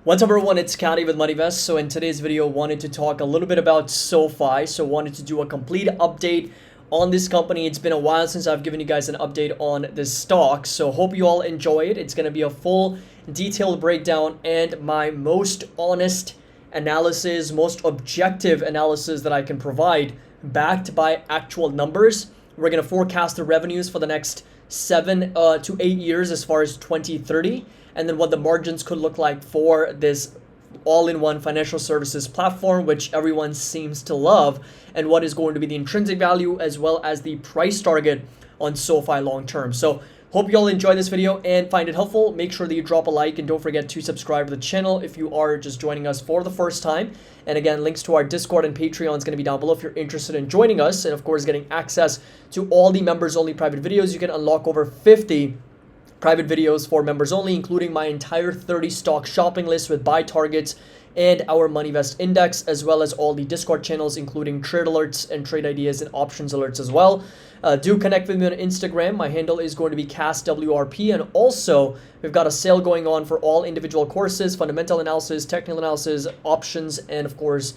What's up everyone, it's Scotty with MoneyVest. So in today's video, wanted to talk a little bit about SOFI. So wanted to do a complete update on this company. It's been a while since I've given you guys an update on this stock. So hope you all enjoy it. It's going to be a full detailed breakdown and my most honest analysis, most objective analysis that I can provide backed by actual numbers. We're going to forecast the revenues for the next 7 to 8 years as far as 2030. And then what the margins could look like for this all-in-one financial services platform, which everyone seems to love, and what is going to be the intrinsic value as well as the price target on SOFI long-term. So hope you all enjoy this video and find it helpful. Make sure that you drop a like and don't forget to subscribe to the channel if you are just joining us for the first time. And again, links to our Discord and Patreon is going to be down below if you're interested in joining us. And of course, getting access to all the members-only private videos. You can unlock over 50 private videos for members only, including my entire 30 stock shopping list with buy targets and our MoneyVest index, as well as all the Discord channels, including trade alerts and trade ideas and options alerts as well. Do connect with me on Instagram. My handle is going to be CastWRP. And also, we've got a sale going on for all individual courses, fundamental analysis, technical analysis, options, and of course,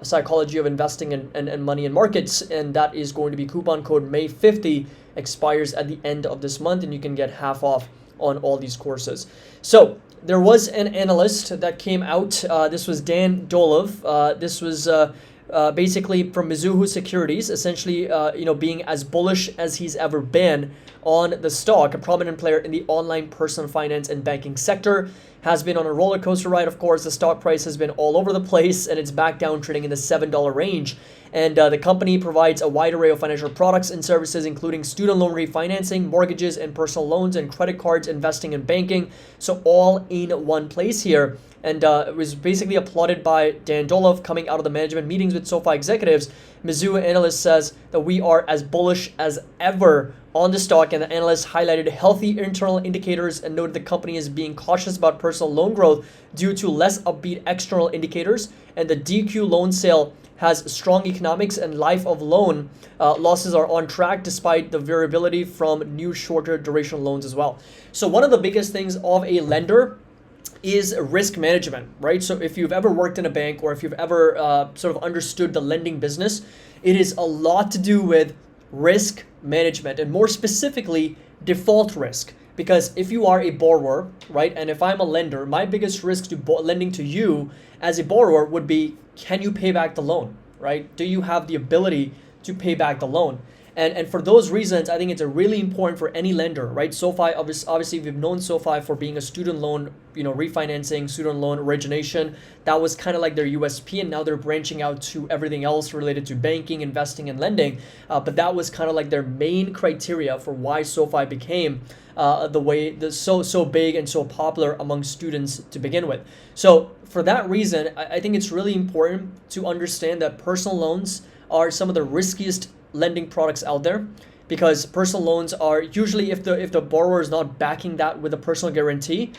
psychology of investing and money in markets. And that is going to be coupon code May50, expires at the end of this month, and you can get half off on all these courses. So there was an analyst that came out. This was Dan Dolov. This was basically from Mizuho Securities, essentially, being as bullish as he's ever been on the stock. A prominent player in the online personal finance and banking sector, has been on a roller coaster ride. Of course, the stock price has been all over the place, and it's back down trading in the $7 range. And the company provides a wide array of financial products and services, including student loan refinancing, mortgages and personal loans, and credit cards, investing and banking. So all in one place here. And it was basically applauded by Dan Dolov coming out of the management meetings with SOFI executives. Mizuho analyst says that we are as bullish as ever on the stock, and the analyst highlighted healthy internal indicators and noted the company is being cautious about personal loan growth due to less upbeat external indicators, and the DQ loan sale has strong economics and life of loan losses are on track despite the variability from new shorter duration loans as well. So one of the biggest things of a lender is risk management, right? So if you've ever worked in a bank or if you've ever sort of understood the lending business, it is a lot to do with risk management, and more specifically, default risk. Because if you are a borrower, right, and if I'm a lender, my biggest risk to lending to you as a borrower would be, can you pay back the loan, right? Do you have the ability to pay back the loan? And for those reasons, I think it's really important for any lender, right? SOFI, obviously, we've known SOFI for being a student loan, refinancing, student loan origination. That was kind of like their USP, and now they're branching out to everything else related to banking, investing, and lending. But that was kind of like their main criteria for why SOFI became so big and so popular among students to begin with. So for that reason, I think it's really important to understand that personal loans are some of the riskiest lending products out there, because personal loans are usually, if the borrower is not backing that with a personal guarantee,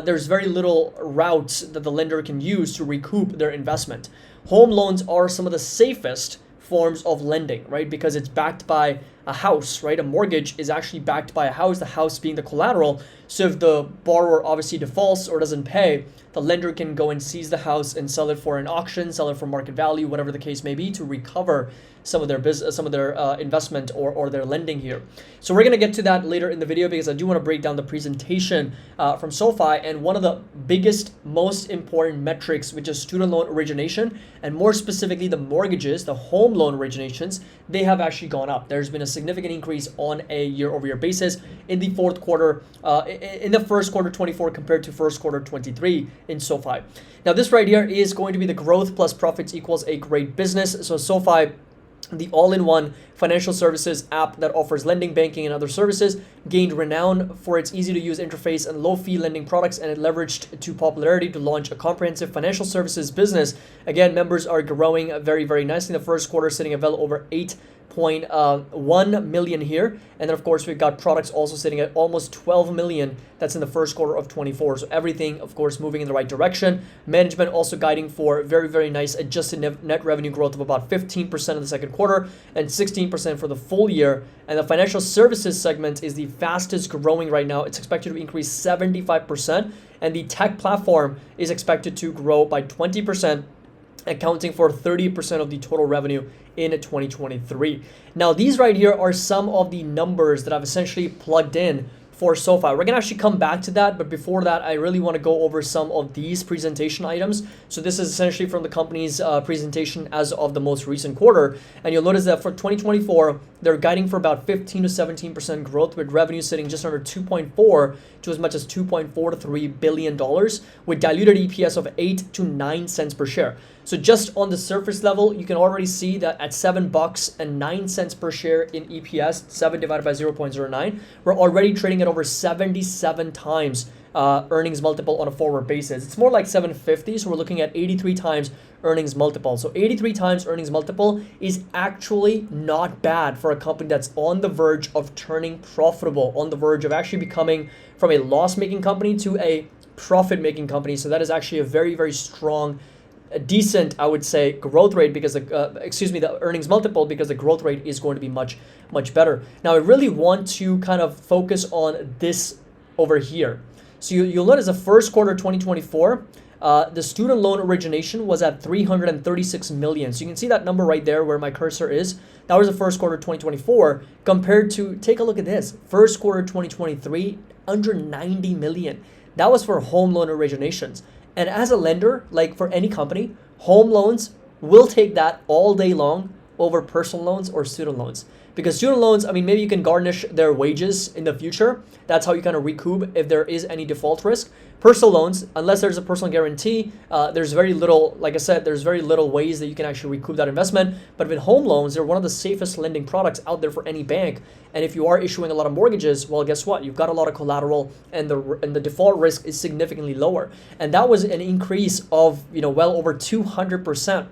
there's very little routes that the lender can use to recoup their investment. Home loans are some of the safest forms of lending, right? Because it's backed by a house, right? A mortgage is actually backed by a house, the house being the collateral. So if the borrower obviously defaults or doesn't pay, the lender can go and seize the house and sell it for an auction, sell it for market value, whatever the case may be, to recover some of their business, some of their investment or their lending here. So we're going to get to that later in the video, because I do want to break down the presentation from SOFI, and one of the biggest, most important metrics, which is student loan origination, and more specifically the mortgages, the home loan originations, they have actually gone up. There's been a significant increase on a year-over-year basis in the fourth quarter, in the first quarter 24 compared to first quarter 23 in SOFI. Now this right here is going to be the growth plus profits equals a great business. So SOFI, the all-in-one financial services app that offers lending, banking, and other services, gained renown for its easy-to-use interface and low-fee lending products, and it leveraged to popularity to launch a comprehensive financial services business. Again, members are growing very, very nicely in the first quarter, sitting at well over 8 8.1 million here, and then of course we've got products also sitting at almost 12 million. That's in the first quarter of 24. So everything of course moving in the right direction. Management also guiding for very nice adjusted net revenue growth of about 15% in the second quarter and 16% for the full year. And the financial services segment is the fastest growing right now. It's expected to increase 75%, and the tech platform is expected to grow by 20%, accounting for 30% of the total revenue in 2023. Now, these right here are some of the numbers that I've essentially plugged in for SOFI. We're gonna actually come back to that, but before that, I really want to go over some of these presentation items. So this is essentially from the company's presentation as of the most recent quarter, and you'll notice that for 2024, they're guiding for about 15 to 17% growth, with revenue sitting just under 2.4 to as much as 2.43 billion dollars, with diluted EPS of 8 to 9 cents per share. So just on the surface level, you can already see that at $7.09 per share in EPS, 7 divided by 0.09, we're already trading at over 77 times earnings multiple on a forward basis. It's more like 750, so we're looking at 83 times earnings multiple. So 83 times earnings multiple is actually not bad for a company that's on the verge of turning profitable, on the verge of actually becoming from a loss-making company to a profit-making company. So that is actually a very strong, a decent, I would say, growth rate, because the earnings multiple, because the growth rate is going to be much better. Now, I really want to kind of focus on this over here. So you'll notice the first quarter 2024, the student loan origination was at 336 million. So you can see that number right there where my cursor is. That was the first quarter 2024 compared to, take a look at this, first quarter 2023, under 90 million. That was for home loan originations. And as a lender, like for any company, home loans will take that all day long over personal loans or student loans. Because student loans, I mean, maybe you can garnish their wages in the future. That's how you kind of recoup if there is any default risk. Personal loans, unless there's a personal guarantee, there's very little, like I said, there's very little ways that you can actually recoup that investment. But with home loans, they're one of the safest lending products out there for any bank. And if you are issuing a lot of mortgages, well, guess what? You've got a lot of collateral, and the default risk is significantly lower. And that was an increase of, well over 200%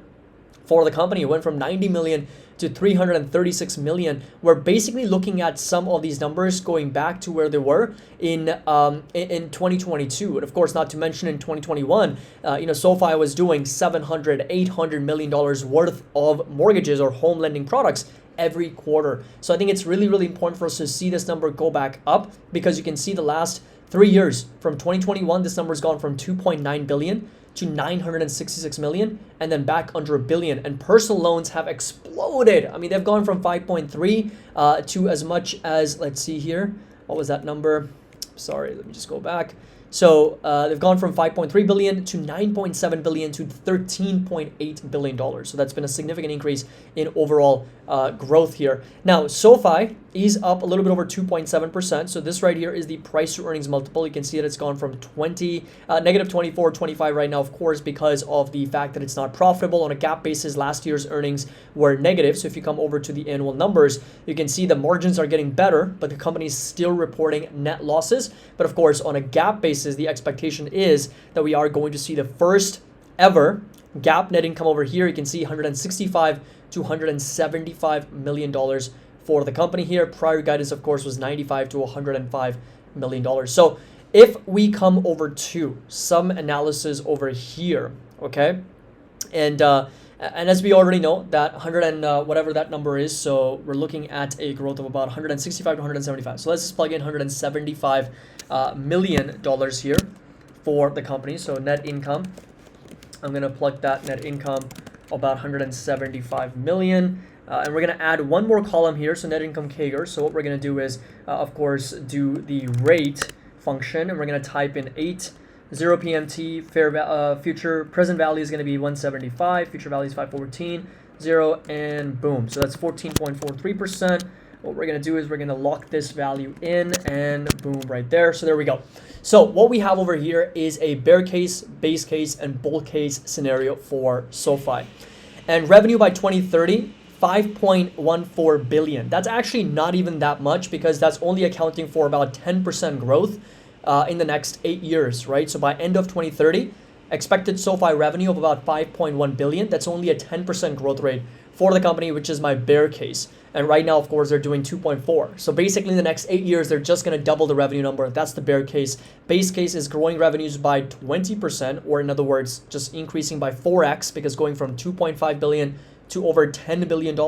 for the company. It went from 90 million to 336 million. We're basically looking at some of these numbers going back to where they were in 2022, and of course, not to mention in 2021, SOFI was doing 700, 800 million dollars worth of mortgages or home lending products every quarter. So I think it's really important for us to see this number go back up, because you can see the last 3 years from 2021, this number's gone from 2.9 billion to 966 million, and then back under $1 billion. And personal loans have exploded. I mean, they've gone from 5.3 to as much as, let's see here, what was that number? Sorry, let me just go back. So they've gone from 5.3 billion to 9.7 billion to 13.8 billion dollars. So that's been a significant increase in overall growth here. Now, SOFI is up a little bit over 2.7%. So this right here is the price to earnings multiple. You can see that it's gone from negative 24, 25 right now, of course, because of the fact that it's not profitable on a GAAP basis. Last year's earnings were negative. So if you come over to the annual numbers, you can see the margins are getting better, but the company is still reporting net losses. But of course, on a GAAP basis, the expectation is that we are going to see the first ever GAAP net income over here. You can see 165 to 175 million dollars for the company here. Prior guidance, of course, was 95 to 105 million dollars. So if we come over to some analysis over here, okay, and as we already know, that 100 and whatever that number is, so we're looking at a growth of about 165 to 175. So let's just plug in 175 million dollars here for the company. So net income, I'm gonna plug that net income about 175 million. And we're going to add one more column here, so net income CAGR. So what we're going to do is, of course, do the rate function, and we're going to type in 80 PMT, future present value is going to be 175, future value is 514, 0, and boom. So that's 14.43%. What we're going to do is we're going to lock this value in, and boom, right there. So there we go. So what we have over here is a bear case, base case, and bull case scenario for SOFI. And revenue by 2030, 5.14 billion. That's actually not even that much, because that's only accounting for about 10% growth in the next 8 years, right? So by end of 2030, expected SOFI revenue of about 5.1 billion. That's only a 10% growth rate for the company, which is my bear case. And right now, of course, they're doing 2.4. So basically in the next 8 years, they're just going to double the revenue number. That's the bear case. Base case is growing revenues by 20%, or in other words, just increasing by 4x, because going from 2.5 billion to over $10 billion.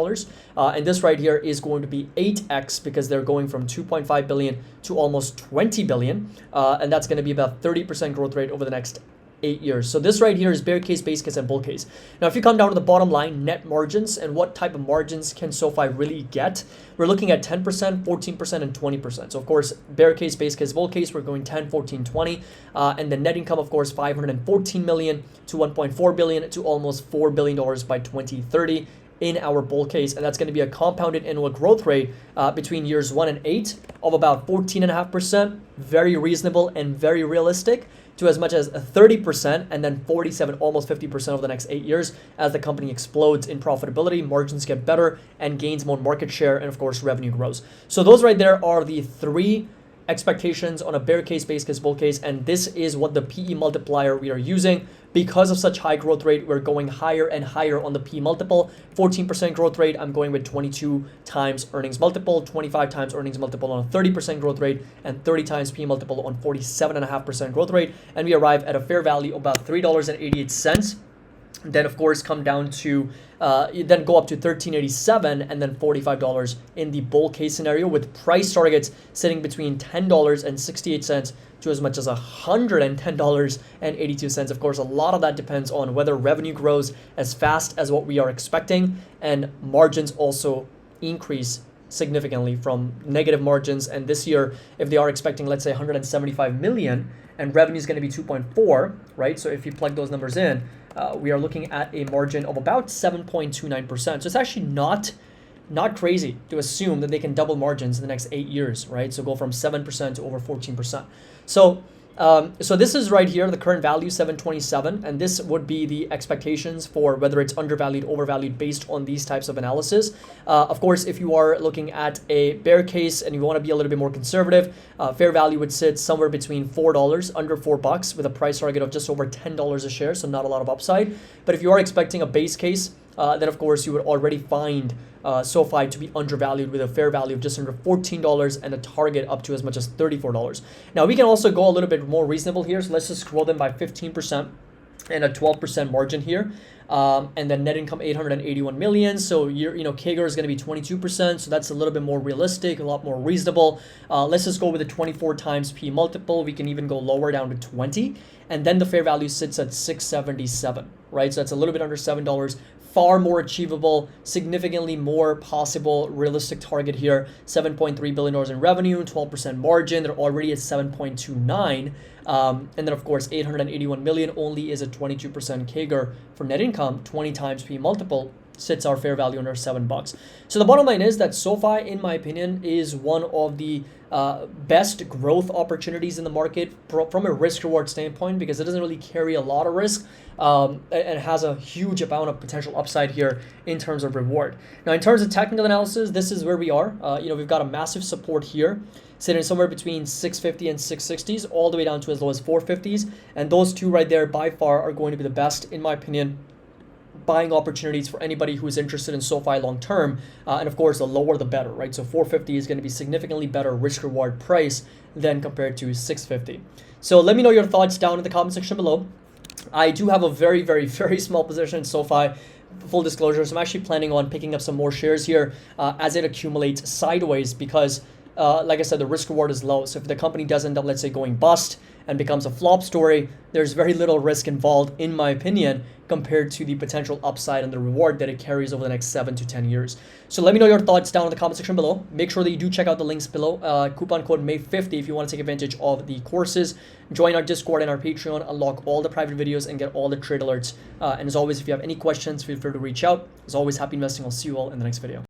And this right here is going to be 8x, because they're going from 2.5 billion to almost 20 billion. And that's going to be about 30% growth rate over the next 8 years. So this right here is bear case, base case, and bull case. Now, if you come down to the bottom line, net margins, and what type of margins can SOFI really get, we're looking at 10%, 14%, and 20%. So of course, bear case, base case, bull case, we're going 10, 14, 20. And the net income, of course, 514 million to 1.4 billion to almost $4 billion by 2030 in our bull case. And that's going to be a compounded annual growth rate between years 1 and 8 of about 14.5%, very reasonable and very realistic, to as much as 30%, and then 47, almost 50% over the next 8 years as the company explodes in profitability, margins get better, and gains more market share, and of course revenue grows. So those right there are the 3 expectations on a bear case, base case, bull case, and this is what the PE multiplier we are using. Because of such high growth rate, we're going higher and higher on the PE multiple. 14% growth rate, I'm going with 22 times earnings multiple, 25 times earnings multiple on a 30% growth rate, and 30 times PE multiple on 47.5% growth rate. And we arrive at a fair value of about $3.88. Then of course come down to then go up to $13.87 and then $45 in the bull case scenario, with price targets sitting between $10.68 to as much as $110.82. Of course, a lot of that depends on whether revenue grows as fast as what we are expecting, and margins also increase significantly from negative margins. And this year, if they are expecting, let's say 175 million, and revenue is going to be 2.4, right? So if you plug those numbers in, we are looking at a margin of about 7.29%. So it's actually not crazy to assume that they can double margins in the next 8 years, right? So go from 7% to over 14%. So this is right here, the current value, 727, and this would be the expectations for whether it's undervalued, overvalued based on these types of analysis. Of course, if you are looking at a bear case and you want to be a little bit more conservative, fair value would sit somewhere between $4, under $4, with a price target of just over $10 a share, so not a lot of upside. But if you are expecting a base case, then of course you would already find SOFI to be undervalued with a fair value of just under $14 and a target up to as much as $34. Now we can also go a little bit more reasonable here, so let's just grow them by 15% and a 12% margin here. And then net income 881 million. So CAGR is going to be 22%. So that's a little bit more realistic, a lot more reasonable. Let's just go with a 24 times P multiple. We can even go lower down to 20. And then the fair value sits at 677, right? So that's a little bit under $7. Far more achievable, significantly more possible, realistic target here. $7.3 billion in revenue, 12% margin. They're already at 7.29. And then of course 881 million only is a 22% CAGR for net income. 20 times P multiple sits our fair value under $7. So the bottom line is that SOFI, in my opinion, is one of the best growth opportunities in the market from a risk reward standpoint, because it doesn't really carry a lot of risk and has a huge amount of potential upside here in terms of reward. Now, in terms of technical analysis, this is where we are. We've got a massive support here, sitting somewhere between 650 and 660s, all the way down to as low as 450s. And those two right there by far are going to be the best, in my opinion, buying opportunities for anybody who is interested in SOFI long term. And of course, the lower the better, right? So 450 is going to be significantly better risk reward price than compared to 650. So let me know your thoughts down in the comment section below. I do have a very, very, very small position in SOFI. Full disclosure, so I'm actually planning on picking up some more shares here as it accumulates sideways, because like I said, the risk reward is low. So if the company does end up, let's say, going bust and becomes a flop story, there's very little risk involved, in my opinion, compared to the potential upside and the reward that it carries over the next 7 to 10 years. So let me know your thoughts down in the comment section below. Make sure that you do check out the links below. Coupon code May50 if you want to take advantage of the courses. Join our Discord and our Patreon, unlock all the private videos, and get all the trade alerts. And as always, if you have any questions, feel free to reach out. As always, happy investing. I'll see you all in the next video.